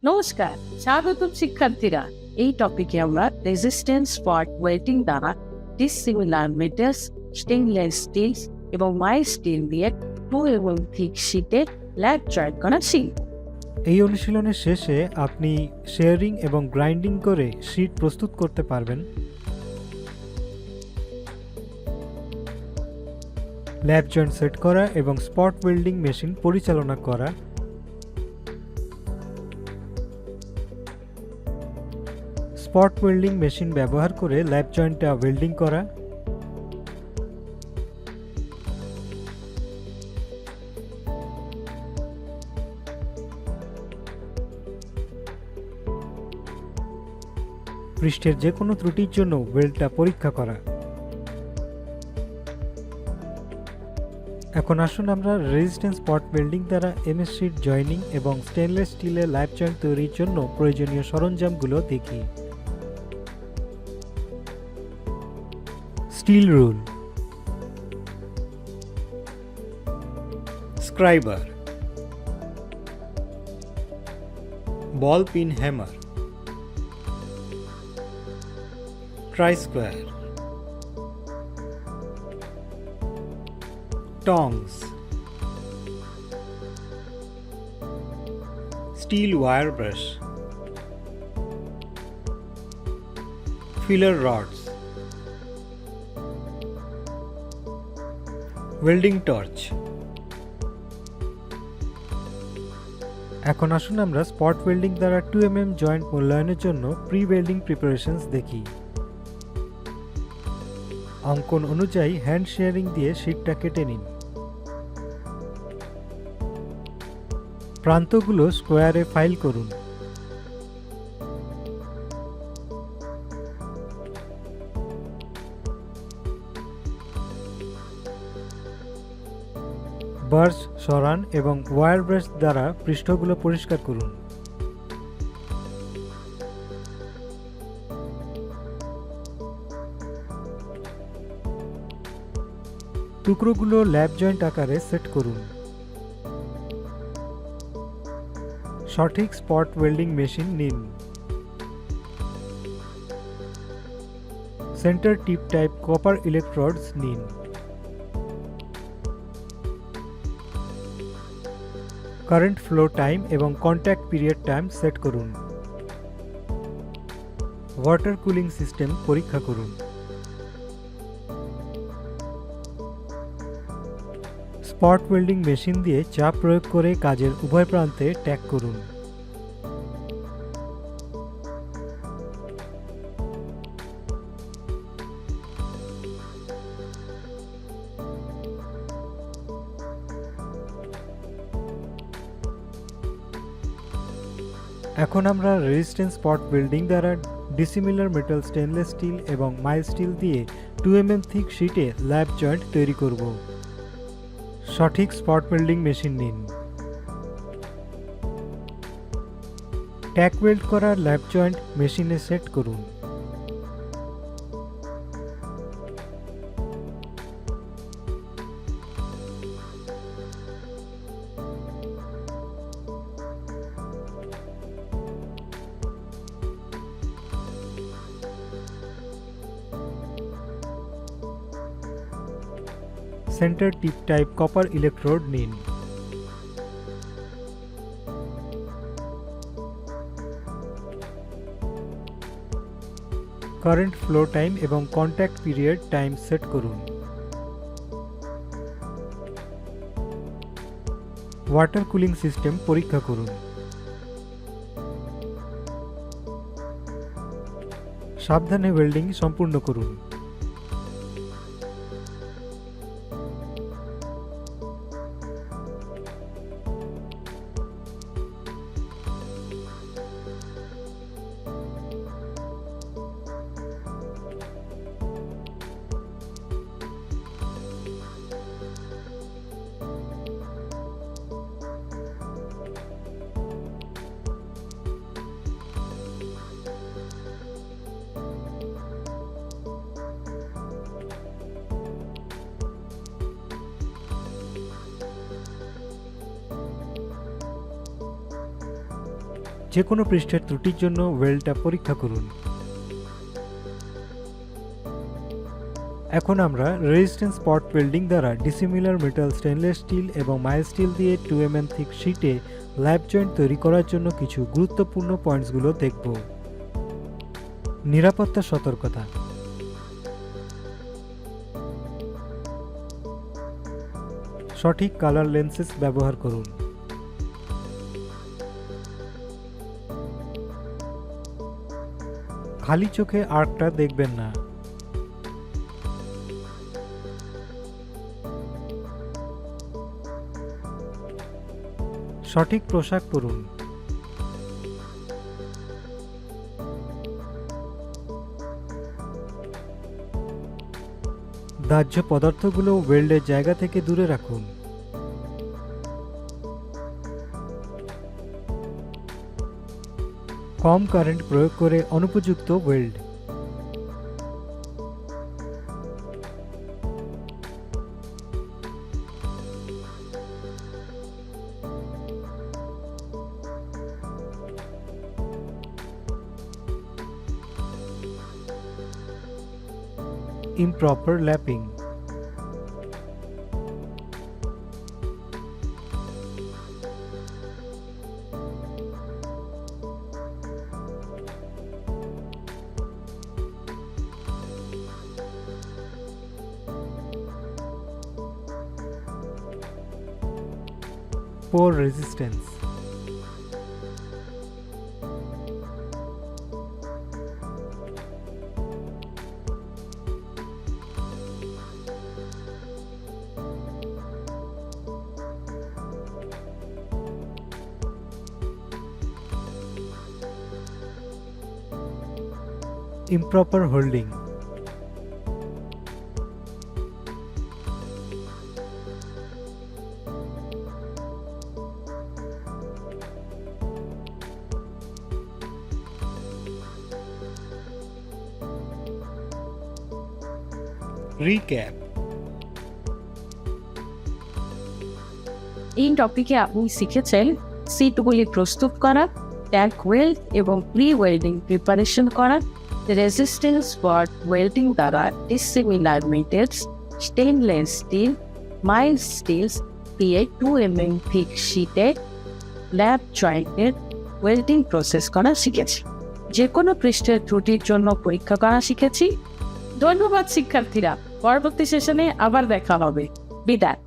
নমস্কার, স্বাগতম শিক্ষার্থীরা। এই টপিকে আমরা রেজিস্ট্যান্স স্পট ওয়েল্ডিং দ্বারা ডিসিমিলার মেটালস, স্টেইনলেস স্টিল এবং মাইল্ড স্টিল দিয়ে 2 এবং থিক শীটে ল্যাব জয়েন্ট করা শিখব। এই অনুশীলনের শেষে আপনি শেয়ারিং এবং গ্রাইন্ডিং করে শীট প্রস্তুত করতে পারবেন। ল্যাব জয়েন্ট সেট করা এবং স্পট ওয়েল্ডিং মেশিন পরিচালনা করা, স্পট ওয়েল্ডিং মেশিন ব্যবহার করে ল্যাব জয়েন্টটা ওয়েল্ডিং করা, পৃষ্ঠের যে কোনো ত্রুটির জন্য ওয়েল্ডটা পরীক্ষা করা। এখন আসুন আমরা রেজিস্ট্যান্স স্পট ওয়েল্ডিং দ্বারা এমএস শীট জয়েনিং এবং স্টেনলেস স্টিলের ল্যাব জয়েন্ট তৈরির জন্য প্রয়োজনীয় সরঞ্জামগুলো দেখি। Steel rule, scriber, ball pin hammer, try square, tongs, steel wire brush, filler rods, welding torch। এখন আসুন আমরা স্পট ওয়েল্ডিং দ্বারা 2 mm জয়েন্ট মূল্যায়নের জন্য প্রি ওয়েল্ডিং প্রিপারেশনস দেখি। অঙ্কন অনুযায়ী হ্যান্ড শেয়ারিং দিয়ে শীটটা কেটে নিন। প্রান্তগুলো স্কোয়ারে ফাইল করুন। বার্স সরান এবং ওয়্যার ব্রাশ দ্বারা পৃষ্ঠগুলো পরিষ্কার করুন। টুকরোগুলো ল্যাব জয়েন্ট আকারে সেট করুন। সঠিক স্পট ওয়েল্ডিং মেশিন নিন। সেন্টার টিপ টাইপ কপার ইলেকট্রোডস নিন। কারেন্ট ফ্লো টাইম এবং কন্ট্যাক্ট পিরিয়ড টাইম সেট করুন। ওয়াটার কুলিং সিস্টেম পরীক্ষা করুন। স্পট ওয়েল্ডিং মেশিন দিয়ে চাপ প্রয়োগ করে কাজের উভয় প্রান্তে ট্যাগ করুন। এখন আমরা রেজিস্ট্যান্স স্পট ওয়েল্ডিং দ্বারা ডিসিমিলার মেটাল স্টেনলেস স্টিল এবং মাইল্ড স্টিল দিয়ে 2 mm থিক শীটে ল্যাব জয়েন্ট তৈরি করব। সঠিক স্পট ওয়েল্ডিং মেশিন নিন। ট্যাগ ওয়েল্ড করা ল্যাব জয়েন্ট মেশিনে সেট করুন। সেন্টার টিপ টাইপ কপার ইলেকট্রোড নিন। কারেন্ট ফ্লো টাইম এবং কন্ট্যাক্ট পিরিয়ড টাইম সেট করুন। ওয়াটার কুলিং সিস্টেম পরীক্ষা করুন। সাবধানে ওয়েল্ডিং সম্পূর্ণ করুন। যে কোনো পৃষ্ঠের ত্রুটির জন্য ওয়েল্ডটা পরীক্ষা করুন। এখন আমরা রেজিস্ট্যান্স স্পট ওয়েল্ডিং দ্বারা ডিসিমিলার মেটাল স্টেনলেস স্টিল এবং মাইল্ড স্টিল দিয়ে 2 mm থিক শীটে ল্যাব জয়েন্ট তৈরি করার জন্য কিছু গুরুত্বপূর্ণ পয়েন্টসগুলো দেখব। নিরাপত্তা সতর্কতা। সঠিক কালার লেন্সেস ব্যবহার করুন। খালি চোখে আর্কটা দেখবেন না। সঠিক পোশাক পরুন। দাহ্য পদার্থগুলো ওয়েল্ডের জায়গা থেকে দূরে রাখুন। কম কারেন্ট প্রয়োগ করে অনুপযুক্ত well. improper lapping. Poor resistance. Improper holding. Recap. এই টপিকে আপনি শিখেছেন সিটগুলি প্রস্তুত করা, ট্যাগ ওয়েল্ড এবং প্রি ওয়েল্ডিং প্রিপারেশন করা, রেজিস্ট্যান্স স্পট ওয়েল্ডিং দ্বারা dissimilar materials stainless steel, mild stills দিয়ে 2 mm থিক শীটে ল্যাব জয়েন্টের ওয়েল্ডিং প্রসেস করা শিখেছি। যে কোনো পৃষ্ঠের ত্রুটির জন্য পরীক্ষা করা শিখেছি। ধন্যবাদ শিক্ষার্থীরা, পরবর্তী সেশনে আবার দেখা হবে। বিদায়।